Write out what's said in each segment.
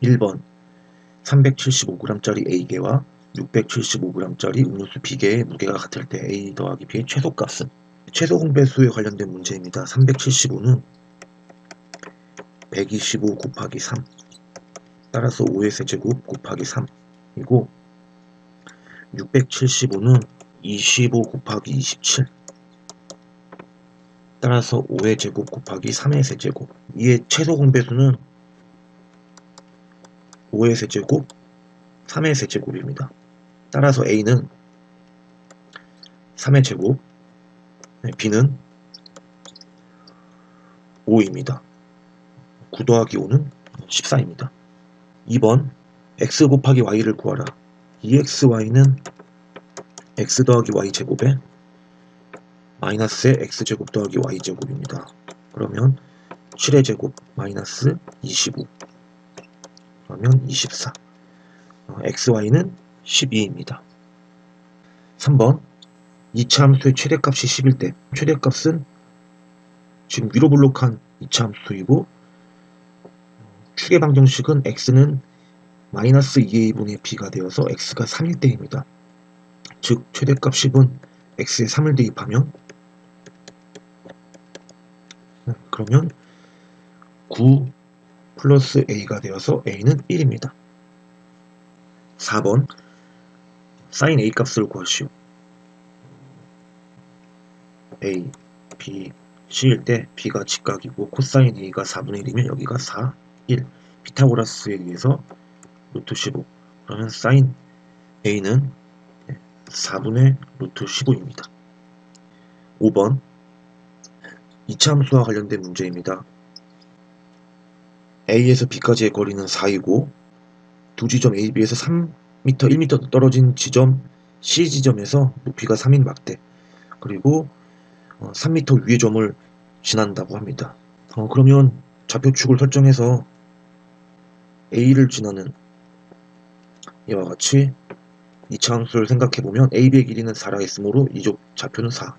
1번 375g짜리 A개와 675g짜리 음료수 B개의 무게가 같을 때 A 더하기 B의 최소값은? 최소 공배수에 관련된 문제입니다. 375는 125 곱하기 3 따라서 5의 세제곱 곱하기 3이고 675는 25 곱하기 27 따라서 5의 제곱 곱하기 3의 세제곱. 이의 최소 공배수는 5의 세제곱 3의 세제곱입니다. 따라서 A는 3의 제곱, B는 5입니다. 9 더하기 5는 14입니다. 2번 x 곱하기 y를 구하라. 2xy는 x 더하기 y제곱에 마이너스의 x제곱 더하기 y제곱입니다. 그러면 7의 제곱 마이너스 25 그러면 24 xy는 12입니다. 3번 2차 함수의 최대값이 10일 때 최대값은 지금 위로 블록한 2차 함수이고 축의 방정식은 x는 마이너스 2a분의 b가 되어서 x가 3일 때입니다. 즉 최대값 10은 x에 3을 대입하면 그러면 9 플러스 a가 되어서 a는 1입니다. 4번 sin a 값을 구하시오. a, b, c일 때 b가 직각이고 코사인 a가 4분의 1이면 여기가 4, 1 피타고라스에 의해서 루트 15 그러면 sin a는 4분의 루트 15입니다. 5번 2차 함수와 관련된 문제입니다. A에서 B까지의 거리는 4이고 두 지점 A, B에서 3m, 1m 떨어진 지점 C 지점에서 높이가 3인 막대 그리고 3m 위의 점을 지난다고 합니다. 그러면 좌표축을 설정해서 A를 지나는 이와 같이 2차 함수를 생각해보면 A, B의 길이는 4라 했으므로 이쪽 좌표는 4,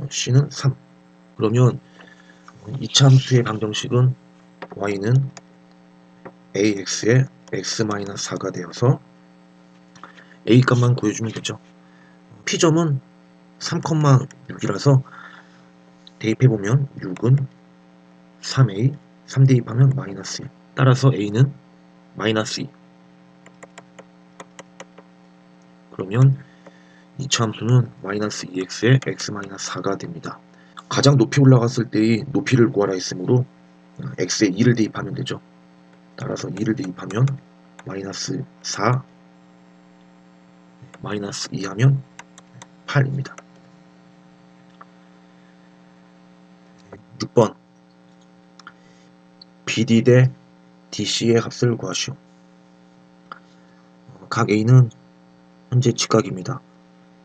C는 3. 그러면 2차 함수의 방정식은 y는 ax의 x-4가 되어서 a 값만 구해주면 되죠. p점은 3,6이라서 대입해보면 6은 3a, 3 대입하면 마이너스 1. 따라서 a는 마이너스 2. 그러면 2차 함수는 마이너스 2x의 x-4가 됩니다. 가장 높이 올라갔을 때의 높이를 구하라 했으므로 x에 2를 대입하면 되죠. 따라서 2를 대입하면 마이너스 4 마이너스 2 하면 8입니다. 6번 BD 대 DC의 값을 구하시오. 각 A는 현재 직각입니다.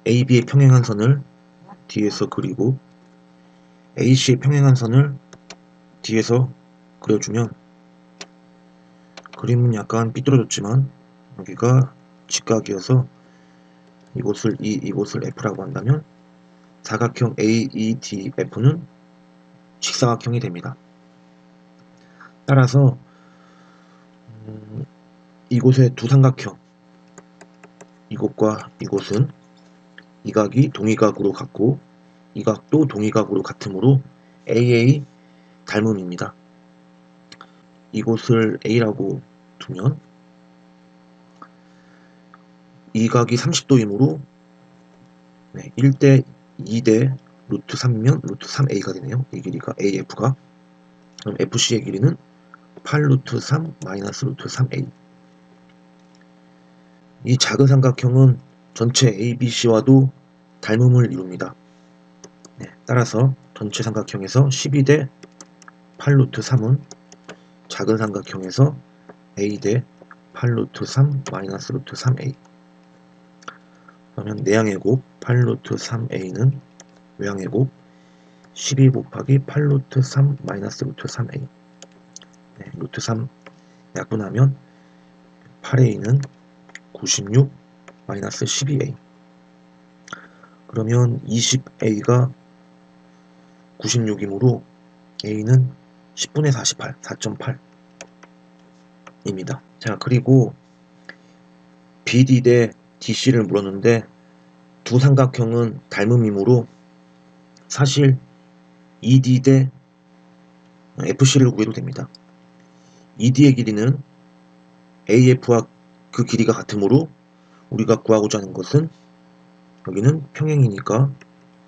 AB의 평행한 선을 뒤에서 그리고 AC의 평행한 선을 뒤에서 그려주면 그림은 약간 삐뚤어졌지만 여기가 직각이어서 이곳을 E, 이곳을 F라고 한다면 사각형 AEDF는 직사각형이 됩니다. 따라서 이곳의 두 삼각형 이곳과 이곳은 이 각이 동의각으로 같고 이 각도 동의각으로 같으므로 AA 닮음입니다. 이곳을 A라고 두면 이 각이 30도이므로 1대 2대 루트 3이면 루트 3a가 되네요. 이 길이가 AF가. 그럼 FC의 길이는 8 루트 3 마이너스 루트 3a. 이 작은 삼각형은 전체 ABC와도 닮음을 이룹니다. 따라서 전체 삼각형에서 12대 8 루트 3은 작은 삼각형에서 a 대 8 루트 3 마이너스 루트 3a. 그러면 내항의 곱 8 루트 3a는 외항의 곱 12 곱하기 8 루트 3 마이너스 루트 3a. 루트 3 약분하면 8a는 96 마이너스 12a. 그러면 20a가 96이므로 a는 10분의 48, 4.8. 입니다. 자, 그리고 BD 대 DC를 물었는데 두 삼각형은 닮음이므로 사실 ED 대 FC를 구해도 됩니다. ED의 길이는 AF와 그 길이가 같으므로 우리가 구하고자 하는 것은 여기는 평행이니까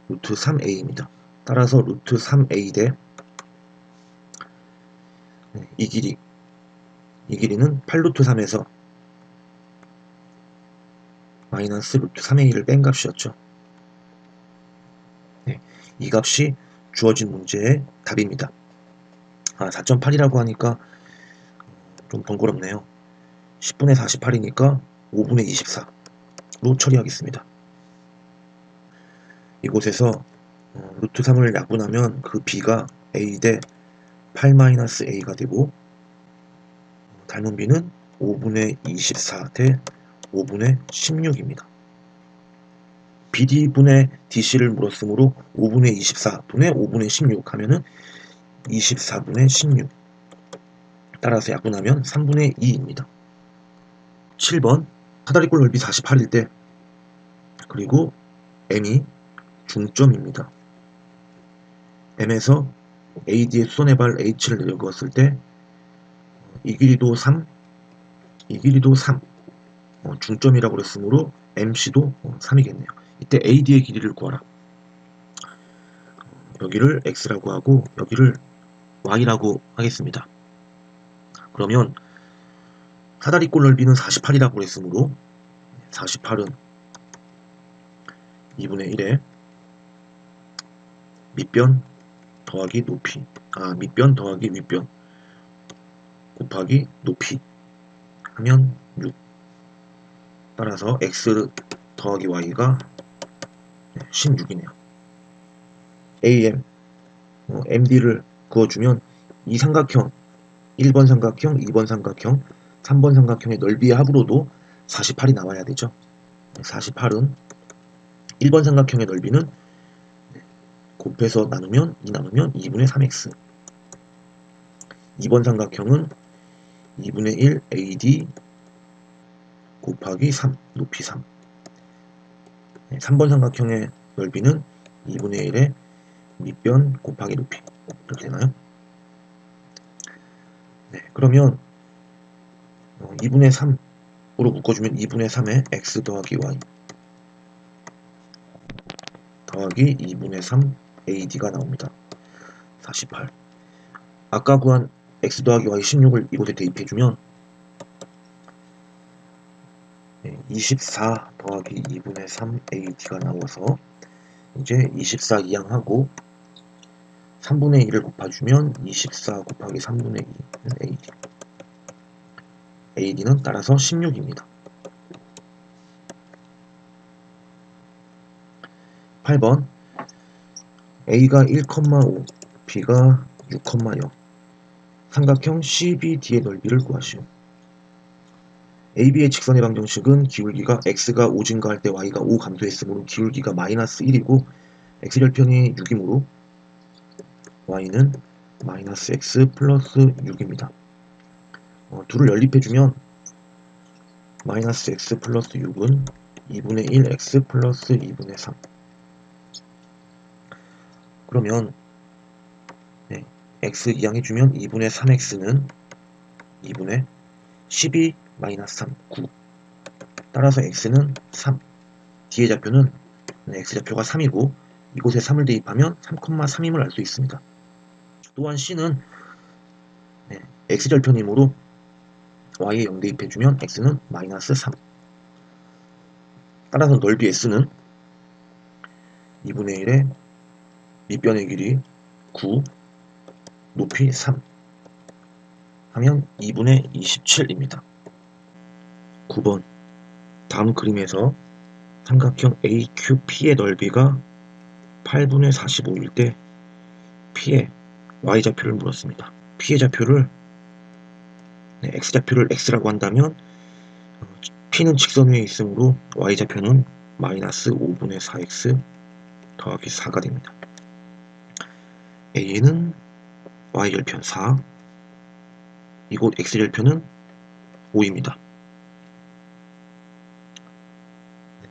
루트 3a입니다. 따라서 루트 3a 대 이 길이는 8루트 3에서 마이너스 루트 3a를 뺀 값이었죠. 네, 이 값이 주어진 문제의 답입니다. 4.8이라고 하니까 좀 번거롭네요. 10분의 48이니까 5분의 24로 처리하겠습니다. 이곳에서 루트 3을 약분하면 그 b가 a 대 8-a가 되고 닮은 b는 5분의 24 대 5분의 16입니다. BD분의 DC를 물었으므로 5분의 24분의 5분의 16 하면은 24분의 16 따라서 약분하면 3분의 2입니다. 7번 사다리꼴 넓이 48일 때 그리고 M이 중점입니다. M에서 AD의 수선의 발 H를 내려그었을 때 이 길이도 3, 이 길이도 3 중점이라고 그랬으므로 MC도 3이겠네요. 이때 AD의 길이를 구하라. 여기를 X라고 하고 여기를 Y라고 하겠습니다. 그러면 사다리꼴 넓이는 48이라고 그랬으므로 48은 2분의 1에 밑변 더하기 높이 밑변 더하기 윗변 곱하기 높이 하면 6 따라서 x 더하기 y가 16이네요. AM MD를 그어주면 이 삼각형 1번 삼각형, 2번 삼각형, 3번 삼각형의 넓이의 합으로도 48이 나와야 되죠. 48은 1번 삼각형의 넓이는 곱해서 나누면 2분의 3x 2번 삼각형은 2분의 1 AD 곱하기 3 높이 3 3번 삼각형의 넓이는 2분의 1의 밑변 곱하기 높이 이렇게 되나요? 네, 그러면 2분의 3으로 묶어주면 2분의 3에 x 더하기 y 더하기 2분의 3 AD가 나옵니다. 48 아까 구한 x 더하기 y 16을 이곳에 대입해주면 24 더하기 2분의 3 AD가 나와서 이제 24 이항하고 3분의 1을 곱해주면 24 곱하기 3분의 2는 AD AD는 따라서 16입니다. 8번 A가 1,5 B가 6,0 삼각형 CBD의 넓이를 구하시오. AB의 직선의 방정식은 기울기가 x가 5 증가할 때 y가 5 감소했으므로 기울기가 마이너스 1이고 x절편이 6이므로 y는 마이너스 x 플러스 6입니다. 둘을 연립해주면 마이너스 x 플러스 6은 2분의 1 x 플러스 2분의 3 그러면 x 이항해주면 2분의 3x는 2분의 12 마이너스 3, 9 따라서 x는 3 뒤의 좌표는 x좌표가 3이고 이곳에 3을 대입하면 3,3임을 알 수 있습니다. 또한 c는 x절편이므로 y에 0 대입해주면 x는 마이너스 3 따라서 넓이 s는 2분의 1의 밑변의 길이 9 높이 3 하면 2분의 27입니다. 9번 다음 그림에서 삼각형 AQP의 넓이가 8분의 45일 때 P의 Y좌표를 물었습니다. P의 좌표를 X좌표를 X라고 한다면 P는 직선 위에 있으므로 Y좌표는 마이너스 5분의 4X 더하기 4가 됩니다. A는 Y절편 4 이곳 X절편은 5입니다.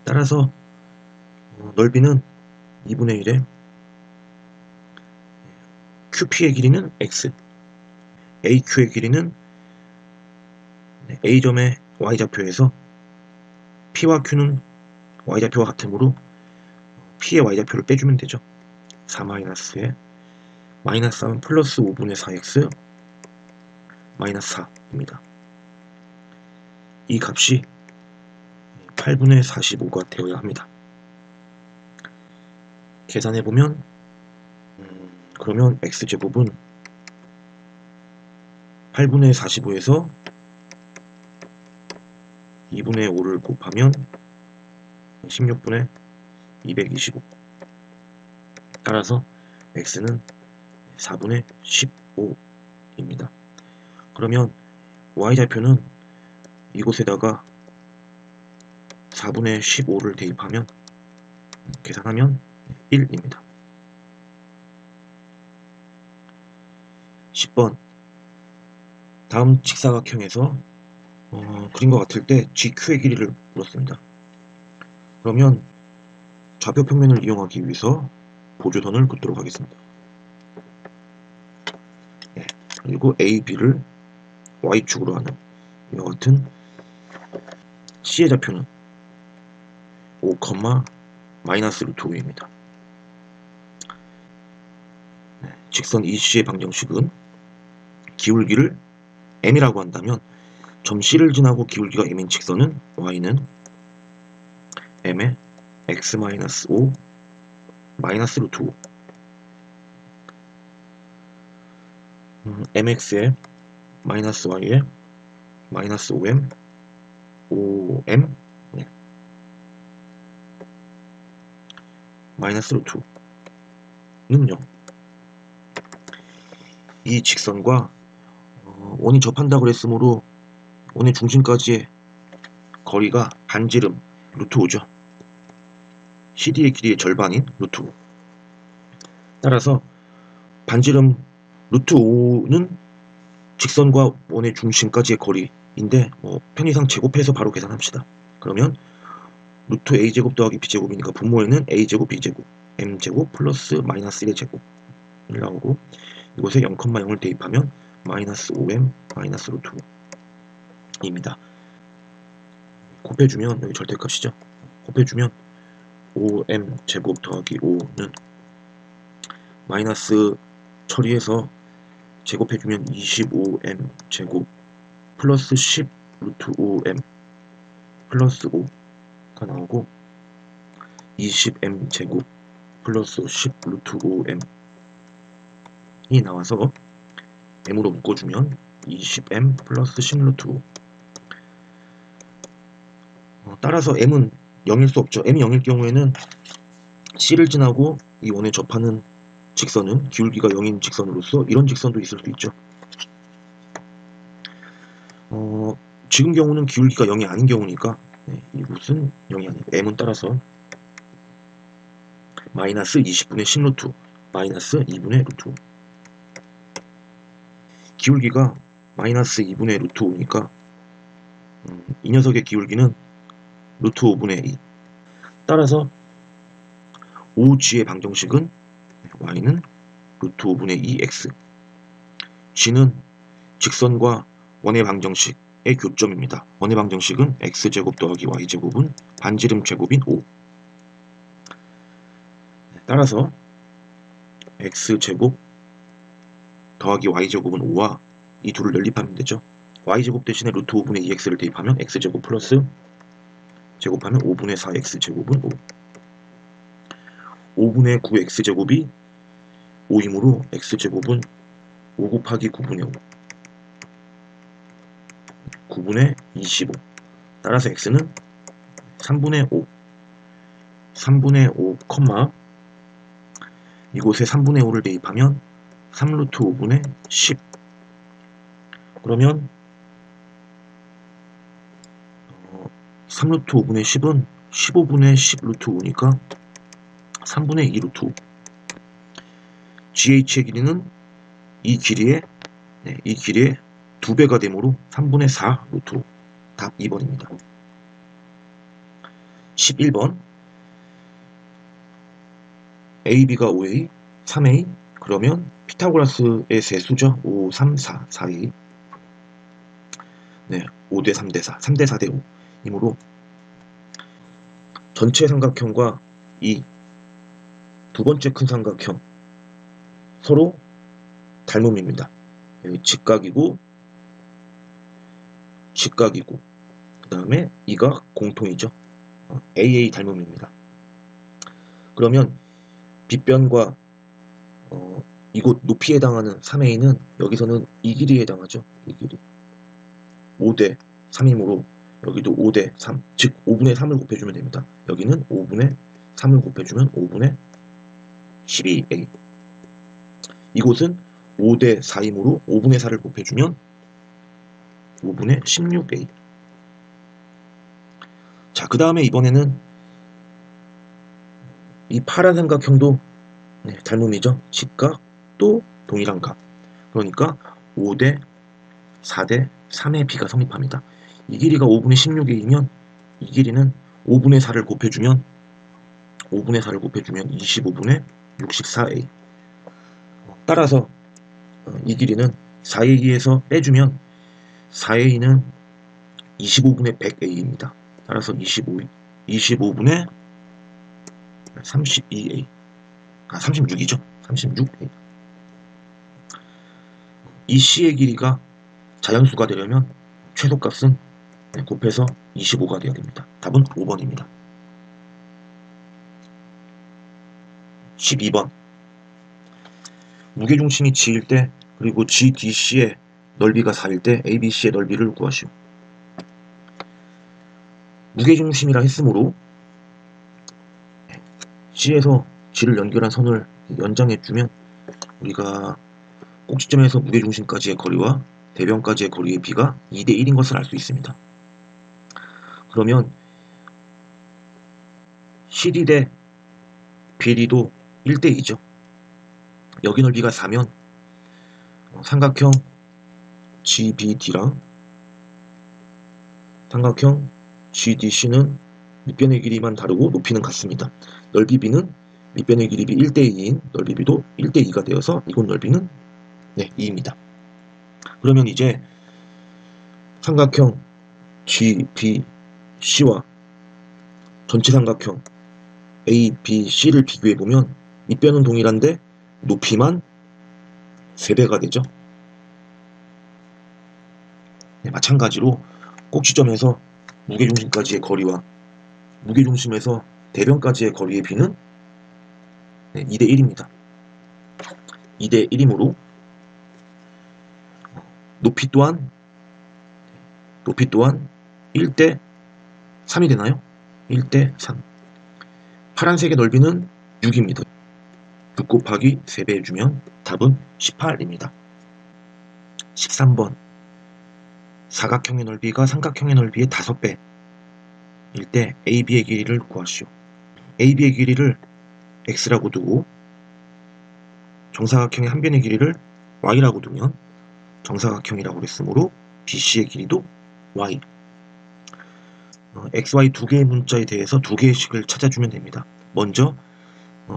따라서 넓이는 2분의 1에 QP의 길이는 X, AQ의 길이는 A점의 Y좌표에서 P와 Q는 Y좌표와 같으므로 P의 Y좌표를 빼주면 되죠. 4-에 마이너스 하면 플러스 5분의 4X 마이너스 4입니다. 이 값이 8분의 45가 되어야 합니다. 계산해보면 그러면 X제곱은 8분의 45에서 2분의 5를 곱하면 16분의 225. 따라서 X는 4분의 15입니다. 그러면 Y좌표는 이곳에다가 4분의 15를 대입하면 계산하면 1입니다. 10번 다음 직사각형에서 그림과 같을 때 GQ의 길이를 물었습니다. 그러면 좌표 평면을 이용하기 위해서 보조선을 긋도록 하겠습니다. 그리고 A, B를 Y축으로 하는 이와 같은 C의 좌표는 5, 마이너스 루트 5입니다. 직선 EC의 방정식은 기울기를 M이라고 한다면 점 C를 지나고 기울기가 M인 직선은 Y는 M의 X-5 마이너스 루트 5 MX에 마이너스 Y에 마이너스 5M 5M 마이너스 루트 2는 0. 이 직선과 원이 접한다고 했으므로 원의 중심까지의 거리가 반지름 루트 5죠. CD의 길이의 절반인 루트 5. 따라서 반지름 루트 5는 직선과 원의 중심까지의 거리인데 편의상 제곱해서 바로 계산합시다. 그러면 루트 A제곱 더하기 B제곱이니까 분모에는 A제곱 B제곱 M제곱 플러스 마이너스 1의 제곱이 나오고 이곳에 0,0을 대입하면 마이너스 5M 마이너스 루트 5입니다. 곱해주면 여기 절대값이죠. 곱해주면 5M 제곱 더하기 5는 마이너스 처리해서 제곱해주면 25M 제곱 플러스 10 루트 5M 플러스 5가 나오고 20M 제곱 플러스 10 루트 5M이 나와서 M으로 묶어주면 20M 플러스 10 루트 5. 따라서 M은 0일 수 없죠. M이 0일 경우에는 C를 지나고 이 원에 접하는 직선은 기울기가 0인 직선으로서 이런 직선도 있을 수 있죠. 지금 경우는 기울기가 0이 아닌 경우니까 이곳은 0이 아니고 M은 따라서 마이너스 20분의 10 루트 5 마이너스 2분의 루트 5. 기울기가 마이너스 2분의 루트 5니까 이 녀석의 기울기는 루트 5분의 2. 따라서 OG의 방정식은 Y는 루트 5분의 2X. G는 직선과 원의 방정식의 교점입니다. 원의 방정식은 X제곱 더하기 Y제곱은 반지름 제곱인 5. 따라서 X제곱 더하기 Y제곱은 5와 이 둘을 연립하면 되죠. Y제곱 대신에 루트 5분의 2X를 대입하면 X제곱 플러스 제곱하면 5분의 4X제곱은 5. 5분의 9X제곱이 5이므로 X제곱은 5 곱하기 9분의 5 9분의 25. 따라서 X는 3분의 5 3분의 5, 이곳에 3분의 5를 대입하면 3루트 5분의 10. 그러면 3루트 5분의 10은 15분의 10 루트 5니까 3분의 2 루트 5. GH의 길이는 이 길이의 2배가 되므로 3분의 4 루트 5. 답 2번입니다. 11번 AB가 5A, 3A 그러면 피타고라스의 세수죠. 5, 3, 4, 4A. 네, 5대 3대 4, 3대 4대 5 이므로 전체 삼각형과 이 두 번째 큰 삼각형 서로 닮음입니다. 여기 직각이고 그 다음에 이가 공통이죠. AA 닮음입니다. 그러면 빗변과 이곳 높이에 해당하는 3A는 여기서는 이 길이에 해당하죠. 이 길이 5대 3이므로 여기도 5대 3, 즉 5분의 3을 곱해주면 됩니다. 여기는 5분의 3을 곱해주면 5분의 12A. 이곳은 5대 4이므로 5분의 4를 곱해주면 5분의 16A. 자, 그 다음에 이번에는 이 파란 삼각형도 닮음이죠. 직각 또 동일한 각. 그러니까 5대 4대 3의 B가 성립합니다. 이 길이가 5분의 16A이면 이 길이는 5분의 4를 곱해주면 25분의 64A. 따라서 이 길이는 4A에서 빼주면 4A는 25분의 100A입니다. 따라서 25분의 32A. 36이죠. 36A. 이 C의 길이가 자연수가 되려면 최소값은 곱해서 25가 되어야 됩니다. 답은 5번입니다. 12번 무게중심이 G일 때 그리고 GDC의 넓이가 4일 때 ABC의 넓이를 구하시오. 무게중심이라 했으므로 C에서 G를 연결한 선을 연장해주면 우리가 꼭지점에서 무게중심까지의 거리와 대변까지의 거리의 B가 2대 1인 것을 알 수 있습니다. 그러면 CD 대 BD도 1대 2죠. 여기 넓이가 4면 삼각형 GBD랑 삼각형 GDC는 밑변의 길이만 다르고 높이는 같습니다. 넓이 B는 밑변의 길이 B 1대 2인 넓이 B도 1대 2가 되어서 이곳 넓이는 2입니다. 그러면 이제 삼각형 GBC와 전체 삼각형 ABC를 비교해보면 밑변은 동일한데 높이만 3배가 되죠. 마찬가지로 꼭지점에서 무게중심까지의 거리와 무게중심에서 대변까지의 거리의 B는 2대 1입니다. 2대 1이므로 높이 또한 1대 3이 되나요? 1대 3. 파란색의 넓이는 6입니다. 6 곱하기 3배 해주면 답은 18입니다. 13번 사각형의 넓이가 삼각형의 넓이의 5배일 때 AB의 길이를 구하시오. AB의 길이를 X라고 두고 정사각형의 한 변의 길이를 Y라고 두면 정사각형이라고 했으므로 BC의 길이도 Y. XY 두 개의 문자에 대해서 두 개의 식을 찾아주면 됩니다. 먼저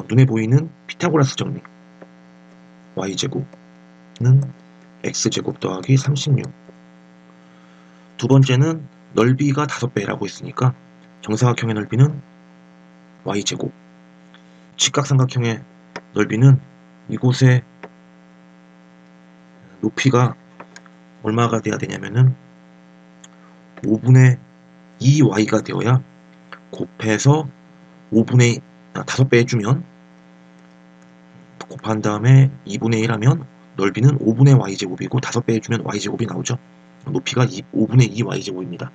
눈에 보이는 피타고라스 정리 Y제곱은 X제곱 더하기 36. 두 번째는 넓이가 5배라고 했으니까 정사각형의 넓이는 Y제곱, 직각삼각형의 넓이는 이곳의 높이가 얼마가 돼야 되냐면은 5분의 2Y가 되어야 곱해서 5배 해주면 곱한 다음에 2분의 1 하면 넓이는 5분의 Y제곱이고 5배 해주면 Y제곱이 나오죠. 높이가 5분의 2Y제곱입니다.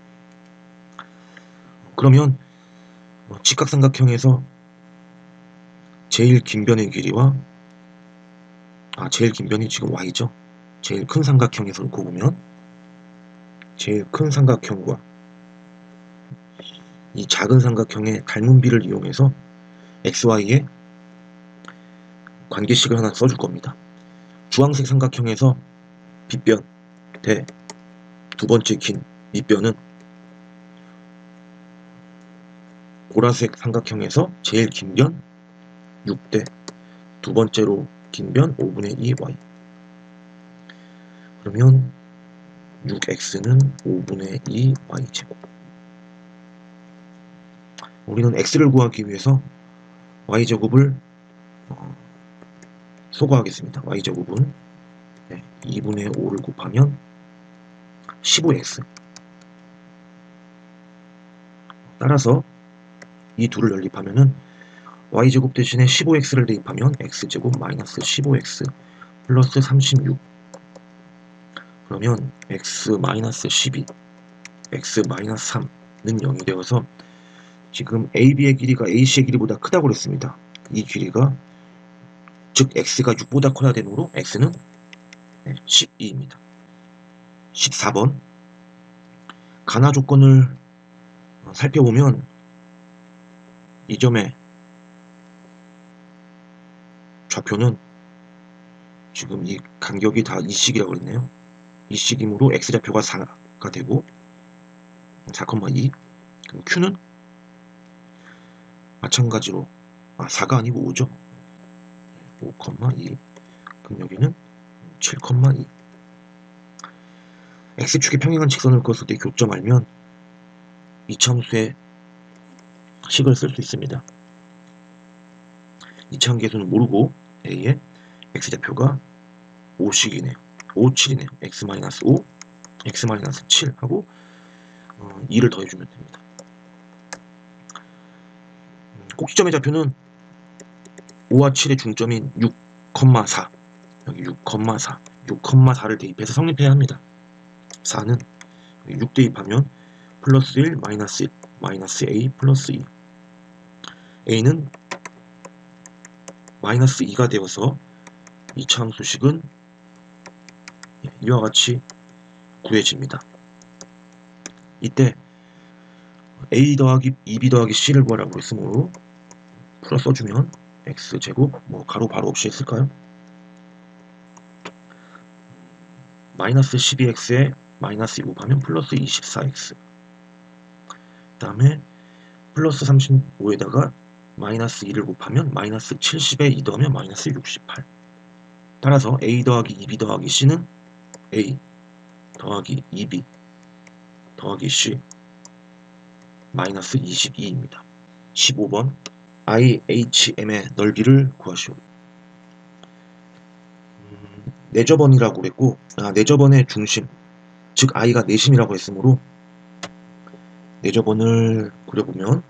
그러면 직각삼각형에서 제일 긴 변의 길이와 제일 긴 변이 지금 Y죠. 제일 큰 삼각형에서 놓고 보면 제일 큰 삼각형과 이 작은 삼각형의 닮은 비를 이용해서 XY의 관계식을 하나 써줄 겁니다. 주황색 삼각형에서 빗변 대 두 번째 긴 밑변은 보라색 삼각형에서 제일 긴 변 6대, 두 번째로 긴 변 5분의 2y. 그러면 6x는 5분의 2y제곱. 우리는 x를 구하기 위해서 y제곱을 소거하겠습니다. y제곱은 2분의 5를 곱하면 15x. 따라서 이 둘을 연립하면은 y제곱 대신에 15x를 대입하면 x제곱 마이너스 15x 플러스 36. 그러면 x 마이너스 12, x 마이너스 3는 0이 되어서 지금 AB의 길이가 AC의 길이보다 크다고 그랬습니다. 이 길이가 즉 x가 6보다 커야 되므로 x는 12입니다. 14번 가나 조건을 살펴보면 이 점의 좌표는 지금 이 간격이 다 이식이라고 그랬네요. 이식이므로 x좌표가 4가 되고 4,2. 그럼 q는 마찬가지로 4가 아니고 5죠. 5,2. 그럼 여기는 7,2. x축에 평행한 직선을 그었을 때 교점 알면 이차함수의 식을 쓸 수 있습니다. 이차함계수는 모르고 a의 x좌표가 5식이네요. 5, 7이네요. x-5, x-7 하고 2를 더해주면 됩니다. 꼭지점의 좌표는 5와 7의 중점인 6,4. 여기 6,4. 6,4를 대입해서 성립해야 합니다. 4는 6 대입하면 플러스 1, 마이너스 1, 마이너스 a 플러스 2. a는 마이너스 2가 되어서 이차함수식은 이와 같이 구해집니다. 이때 a 더하기 2b 더하기 c를 구하라고 했으므로 풀어 써주면 x제곱 가로 바로 없이 했을까요? 마이너스 12x에 마이너스 2 곱하면 플러스 24x. 그 다음에 플러스 35에다가 마이너스 2를 곱하면 마이너스 70에 2 더하면 마이너스 68. 따라서 a 더하기 2b 더하기 c는 a 더하기 2b 더하기 c 마이너스 22입니다. 15번 IHM의 넓이를 구하시오. 내저번이라고 그랬고 내저번의 중심 즉 i가 내심이라고 했으므로 내저번을 그려보면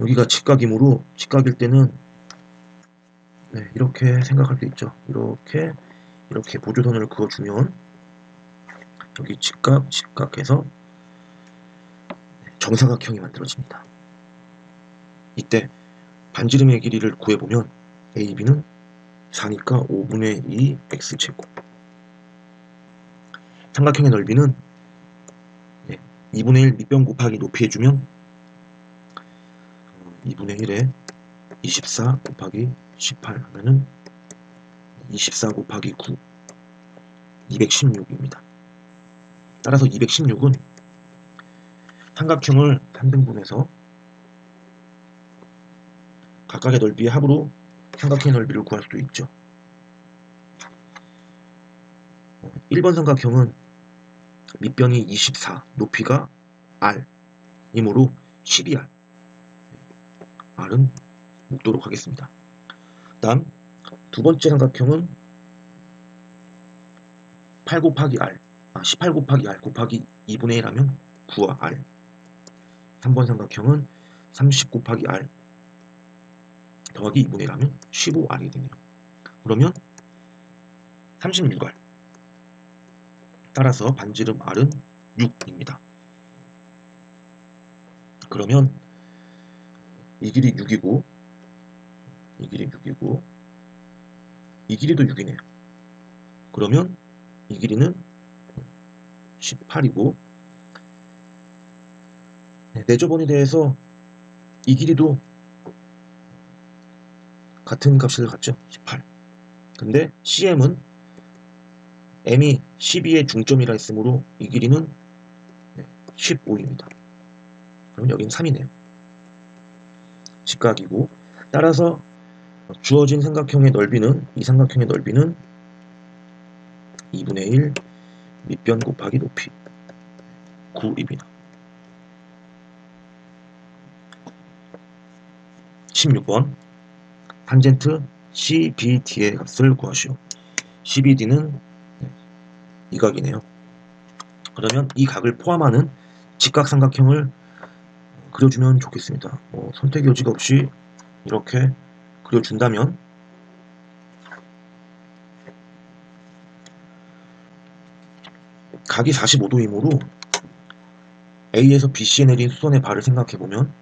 여기가 직각이므로 직각일 때는 이렇게 생각할 수 있죠. 이렇게 보조선을 그어주면 여기 직각해서 정사각형이 만들어집니다. 이때 반지름의 길이를 구해보면 AB는 4니까 5분의 2 x제곱. 삼각형의 넓이는 2분의 1 밑변 곱하기 높이 해주면 2분의 1에 24 곱하기 18 하면은 24 곱하기 9 216입니다. 따라서 216은 삼각형을 3등분해서 각각의 넓이의 합으로 삼각형의 넓이를 구할 수도 있죠. 1번 삼각형은 밑변이 24, 높이가 r 이므로 12r. r은 묶도록 하겠습니다. 다음 두 번째 삼각형은 8 곱하기 r, 18 곱하기 r 곱하기 2분의 1 하면 9와 r. 3번 삼각형은 30 곱하기 r 더하기 2분의 1 하면 15r이 되네요. 그러면 36r. 따라서 반지름 r은 6입니다. 그러면 이 길이 6이고 이 길이 6이고 이 길이도 6이네요. 그러면 이 길이는 18이고 내저번에 대해서 이 길이도 같은 값을 갖죠. 18. 근데 CM은 M이 12의 중점이라 했으므로 이 길이는 15입니다. 그럼 여기는 3이네요. 직각이고, 따라서 주어진 삼각형의 넓이는, 이 삼각형의 넓이는 2분의 1 밑변 곱하기 높이 9입니다. 16번 탄젠트 CBD의 값을 구하시오. CBD는 이 각이네요. 그러면 이 각을 포함하는 직각삼각형을 그려주면 좋겠습니다. 선택 여지가 없이 이렇게 그려준다면 각이 45도이므로 A에서 BC에 내린 수선의 발을 생각해보면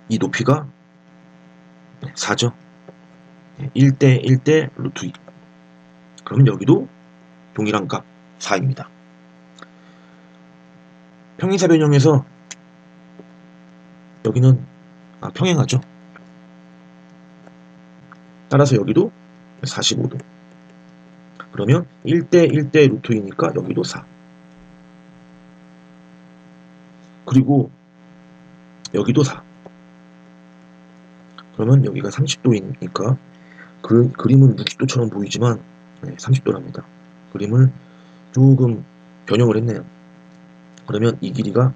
이 높이가 4죠. 1대 1대 루트 2. 그러면 여기도 동일한 값 4입니다. 평행사 변형에서 여기는 평행하죠. 따라서 여기도 45도. 그러면 1대 1대 루트 2니까 여기도 4. 그리고 여기도 4. 그러면 여기가 30도이니까 그림은 60도처럼 보이지만 30도랍니다. 그림을 조금 변형을 했네요. 그러면 이 길이가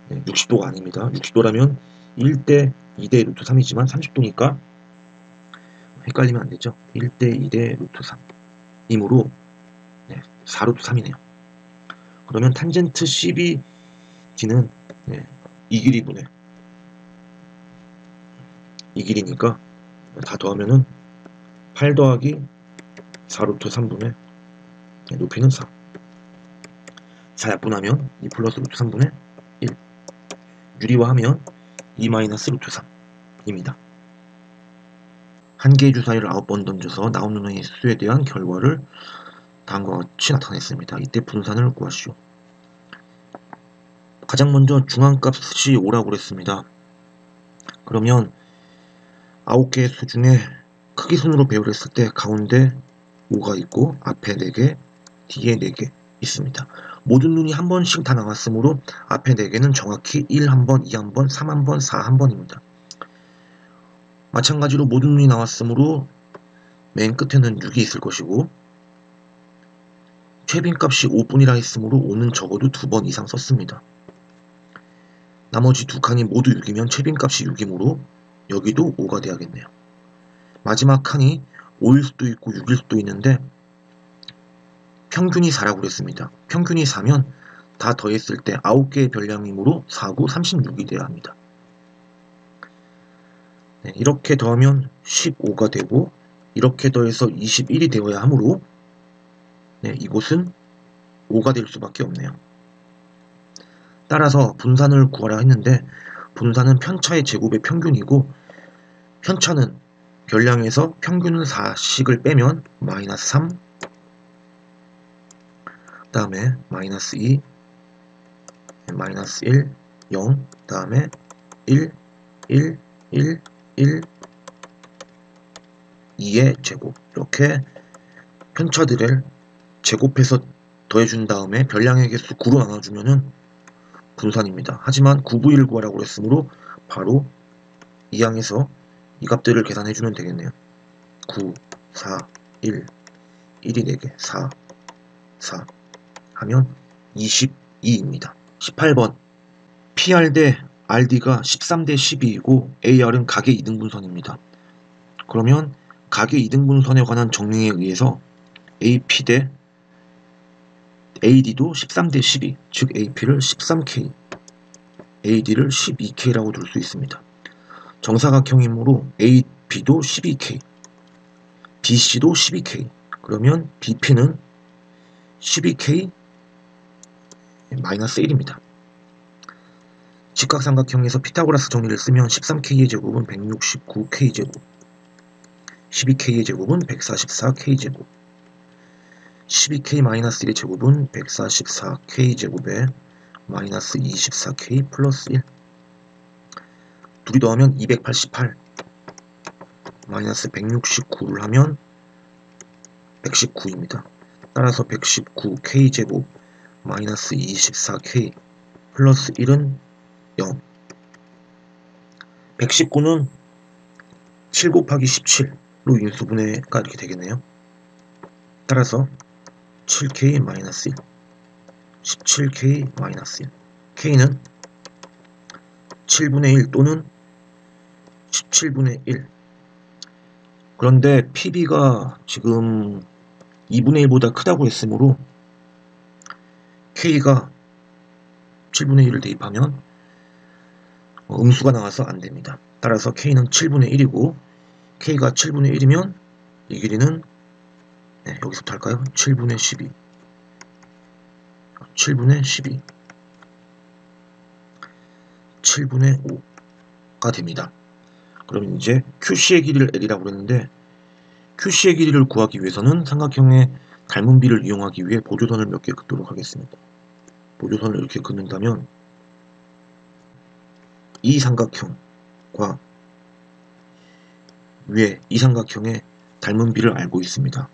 60도가 아닙니다. 60도라면 1대 2대 루트 3이지만 30도니까 헷갈리면 안되죠. 1대 2대 루트 3 이므로 4루트 3이네요. 그러면 탄젠트 CBD는 이 길이분의 이 길이니까 다 더하면은 8 더하기 4루트 3분의 높이는 4. 4 약분하면 2 플러스 루트 3분의 1. 유리화하면 2 마이너스 루트 3입니다. 한 개의 주사위를 9번 던져서 나오는 수에 대한 결과를 다음과 같이 나타냈습니다. 이때 분산을 구하시오. 가장 먼저 중앙값이 5라고 그랬습니다. 그러면 9개의 수 중에 크기 순으로 배열했을 때 가운데 5가 있고 앞에 4개, 뒤에 4개 있습니다. 모든 눈이 한 번씩 다 나왔으므로 앞에 4개는 정확히 1 1번, 2 1번, 3 1번, 4 1번입니다. 마찬가지로 모든 눈이 나왔으므로 맨 끝에는 6이 있을 것이고 최빈값이 5분이라 했으므로 5는 적어도 2번 이상 썼습니다. 나머지 두 칸이 모두 6이면 최빈값이 6이므로 여기도 5가 돼야겠네요. 마지막 칸이 5일 수도 있고 6일 수도 있는데 평균이 4라고 그랬습니다. 평균이 4면 다 더했을 때 9개의 별량이므로 4, 9, 36이 돼야 합니다. 이렇게 더하면 15가 되고 이렇게 더해서 21이 되어야 하므로 이곳은 5가 될 수밖에 없네요. 따라서 분산을 구하라 했는데 분산은 편차의 제곱의 평균이고 편차는 별량에서 평균은 4씩을 빼면 마이너스 3, 그 다음에 마이너스 2, 마이너스 1, 0, 그 다음에 1, 1, 1, 1, 2의 제곱. 이렇게 편차들을 제곱해서 더해준 다음에 별량의 개수 9로 나눠주면은 분산입니다. 하지만 9분의 1 구하라고 했으므로 바로 이 항에서 이 값들을 계산해주면 되겠네요. 9, 4, 1, 1이 4개, 4, 4 하면 22입니다. 18번 PR 대 RD가 13대 12이고 AR은 각의 이등분선입니다. 그러면 각의 이등분선에 관한 정리에 의해서 AP 대 AD도 13대 12, 즉 AP를 13K, AD를 12K라고 둘 수 있습니다. 정사각형이므로 AB도 12K, BC도 12K, 그러면 BP는 12K 마이너스 1입니다. 직각삼각형에서 피타고라스 정리를 쓰면 13K의 제곱은 169K제곱, 12K의 제곱은 144K제곱, 12K-1의 제곱은 144K제곱에 마이너스 24K 플러스 1. 둘이 더하면 288 마이너스 169를 하면 119입니다. 따라서 119K제곱 마이너스 24K 플러스 1은 0. 119는 7 곱하기 17로 인수분해가 이렇게 되겠네요. 따라서 7K 마이너스 1, 17K 마이너스 1. K는 7분의 1 또는 17분의 1. 그런데 PB가 지금 2분의 1보다 크다고 했으므로 K가 7분의 1을 대입하면 음수가 나와서 안됩니다. 따라서 K는 7분의 1이고 K가 7분의 1이면 이 길이는 여기서부터 할까요? 7분의 12 7분의 12 7분의 5가 됩니다. 그럼 이제 QC의 길이를 L이라고 그랬는데 QC의 길이를 구하기 위해서는 삼각형의 닮은 비를 이용하기 위해 보조선을 몇 개 긋도록 하겠습니다. 보조선을 이렇게 긋는다면 이 삼각형과 위에 이 삼각형의 닮은 비를 알고 있습니다.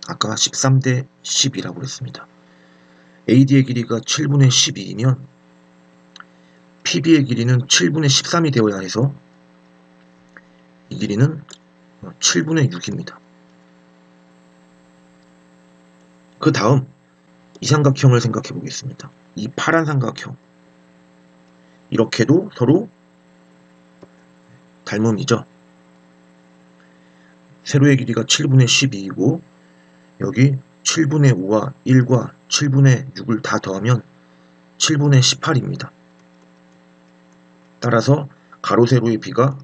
아까 13대 10이라고 그랬습니다. AD의 길이가 7분의 12이면 PB의 길이는 7분의 13이 되어야 해서 이 길이는 7분의 6입니다. 그 다음 이 삼각형을 생각해 보겠습니다. 이 파란 삼각형, 이렇게도 서로 닮음이죠. 세로의 길이가 7분의 12이고 여기 7분의 5와 1과 7분의 6을 다 더하면 7분의 18입니다. 따라서 가로 세로의 비가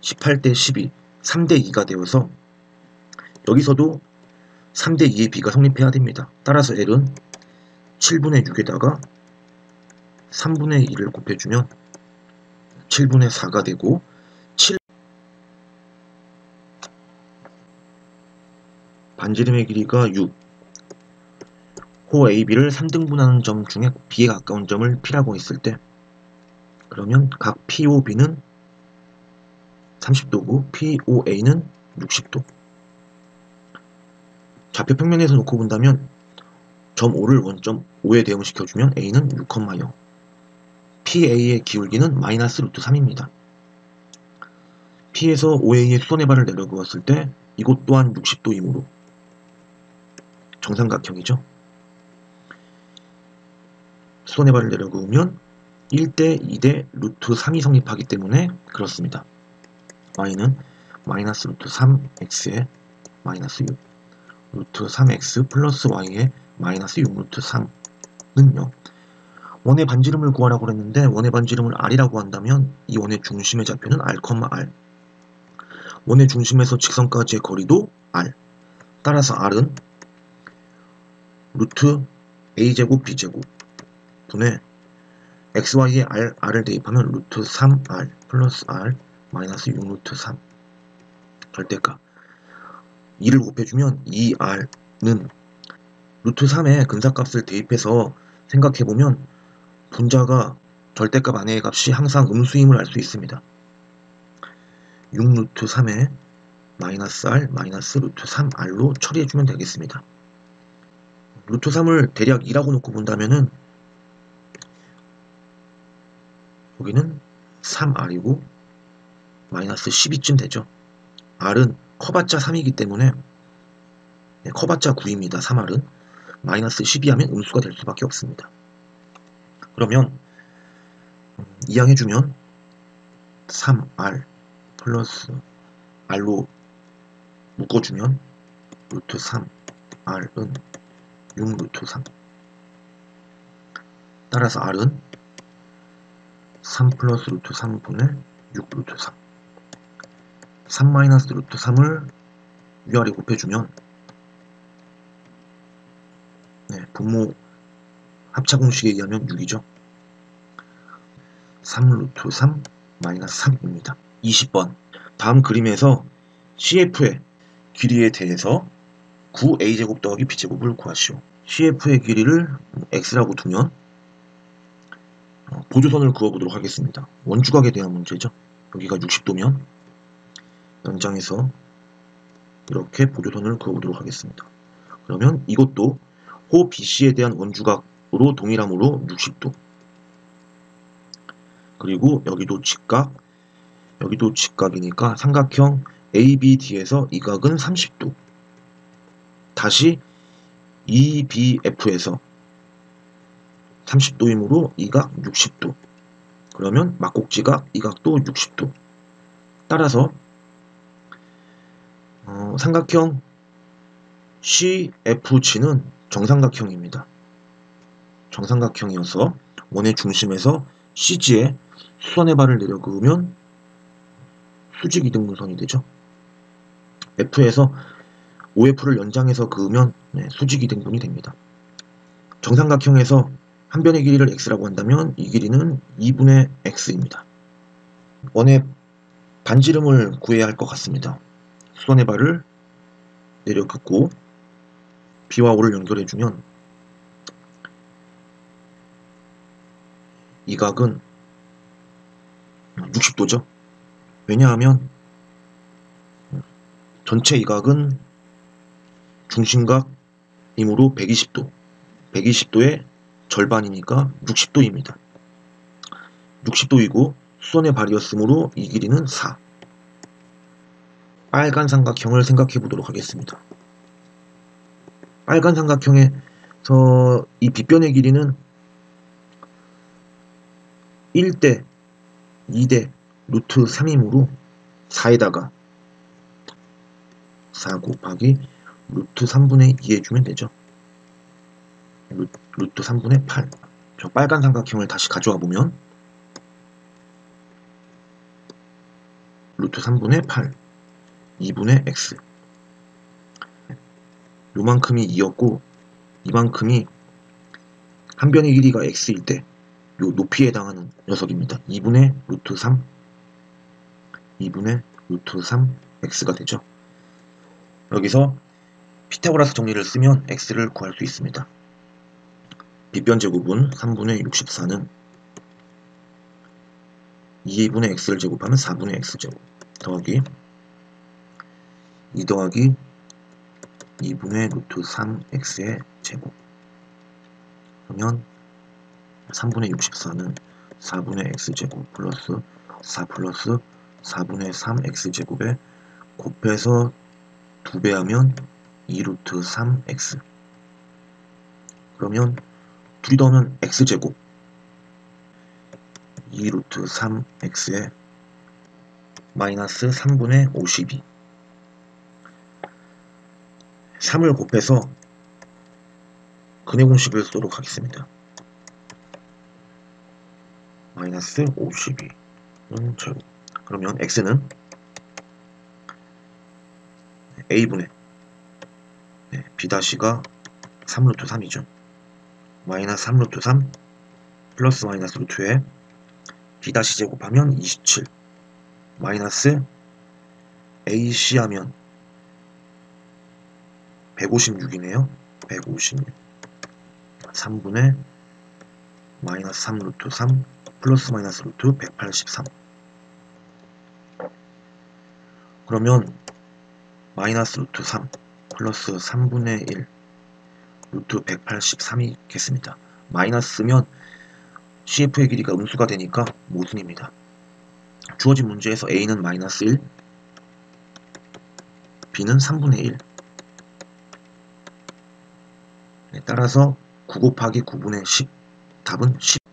18대 12, 3대 2가 되어서 여기서도 3대 2의 비가 성립해야 됩니다. 따라서 L은 7분의 6에다가 3분의 2를 곱해주면 7분의 4가 되고 7 반지름의 길이가 6. 호 AB를 3등분하는 점 중에 B에 가까운 점을 P라고 했을 때 그러면 각 POB는 30도고 POA는 60도. 좌표 평면에서 놓고 본다면 점 O를 원점 O에 대응시켜주면 A는 6,0. PA의 기울기는 마이너스 루트 3입니다. P에서 OA의 수선의 발을 내려보았을 때 이곳 또한 60도이므로 정삼각형이죠. 수선의 발을 내려그으면 1대 2대 루트 3이 성립하기 때문에 그렇습니다. y는 마이너스 루트 3x에 마이너스 6 루트 3x 플러스 y에 마이너스 6 루트 3는요. 원의 반지름을 구하라고 그랬는데 원의 반지름을 r이라고 한다면 이 원의 중심의 좌표는 r, r. 원의 중심에서 직선까지의 거리도 r. 따라서 r은 루트 a제곱 b제곱 분의 xy에 r을 대입하면 루트 3r 플러스 r 마이너스 6 루트 3 절대값 2를 곱해주면 2r는 루트 3에 근사값을 대입해서 생각해보면 분자가 절대값 안에의 값이 항상 음수임을 알 수 있습니다. 6 루트 3에 마이너스 r 마이너스 루트 3r로 처리해주면 되겠습니다. 루트 3을 대략 2라고 놓고 본다면은 여기는 3r이고 마이너스 12쯤 되죠. r은 커봤자 3이기 때문에 커봤자 9입니다. 3r은 마이너스 12하면 음수가 될 수밖에 없습니다. 그러면 이항해주면 3r 플러스 r로 묶어주면 루트 3r은 6 루트 3 따라서 r은 3 플러스 루트 3분의 6 루트 3 3 마이너스 루트 3을 위아래 곱해주면 분모 합차 공식에 의하면 6이죠. 3 루트 3 마이너스 3입니다. 20번 다음 그림에서 CF의 길이에 대해서 9a제곱 더하기 b제곱을 구하시오. CF의 길이를 x라고 두면 보조선을 그어보도록 하겠습니다. 원주각에 대한 문제죠. 여기가 60도면 연장해서 이렇게 보조선을 그어보도록 하겠습니다. 그러면 이것도 호 BC에 대한 원주각으로 동일하므로 60도. 그리고 여기도 직각이니까 삼각형 ABD에서 이 각은 30도. 다시 EBF에서 30도이므로 이 각 60도. 그러면 막곡지각 이 각도 60도. 따라서 삼각형 CFG는 정삼각형입니다. 정삼각형이어서 원의 중심에서 CG에 수선의 발을 내려 그으면 수직이등분선이 되죠. F에서 OF를 연장해서 그으면 수직이등분이 됩니다. 정삼각형에서 한 변의 길이를 x라고 한다면 이 길이는 2분의 x입니다. 원의 반지름을 구해야 할 것 같습니다. 수선의 발을 내려 긋고 B와 O를 연결해주면 이 각은 60도죠. 왜냐하면 전체 이 각은 중심각이므로 120도. 120도의 절반이니까 60도입니다. 60도이고 수선의 발이었으므로 이 길이는 4. 빨간 삼각형을 생각해 보도록 하겠습니다. 빨간 삼각형에서 이 빗변의 길이는 1대 2대 루트 3이므로 4에다가 4 곱하기 루트 3분의 2 해주면 되죠. 루트 3분의 8. 저 빨간 삼각형을 다시 가져와 보면 루트 3분의 8 2분의 x. 요만큼이 2였고 이만큼이 한 변의 길이가 x일 때 요 높이에 해당하는 녀석입니다. 2분의 루트 3 2분의 루트 3 x가 되죠. 여기서 피타고라스 정리를 쓰면 x를 구할 수 있습니다. 빗변 제곱은 3분의 64는 2분의 x를 제곱하면 4분의 x제곱 더하기 2 더하기 2분의 루트 3x의 제곱. 그러면 3분의 64는 4분의 x제곱 플러스 4 플러스 4분의 3x제곱에 곱해서 2배하면 2루트 3x. 그러면 둘이 더하면 x제곱 2루트 3x에 마이너스 3분의 52. 3을 곱해서 근의 공식을 쓰도록 하겠습니다. 마이너스 52는 제곱. 그러면 x는 a분의 b'가 3루트 3이죠. 마이너스 3루트 3 플러스 마이너스 루트에 b' 제곱하면 27 마이너스 ac 하면 156이네요. 156 3분의 마이너스 3 루트 3 플러스 마이너스 루트 183. 그러면 마이너스 루트 3 플러스 3분의 1 루트 183이 겠습니다. 마이너스면 CF의 길이가 음수가 되니까 모순입니다. 주어진 문제에서 A는 마이너스 1, B는 3분의 1. 따라서 9 곱하기 9분의 10, 답은 10.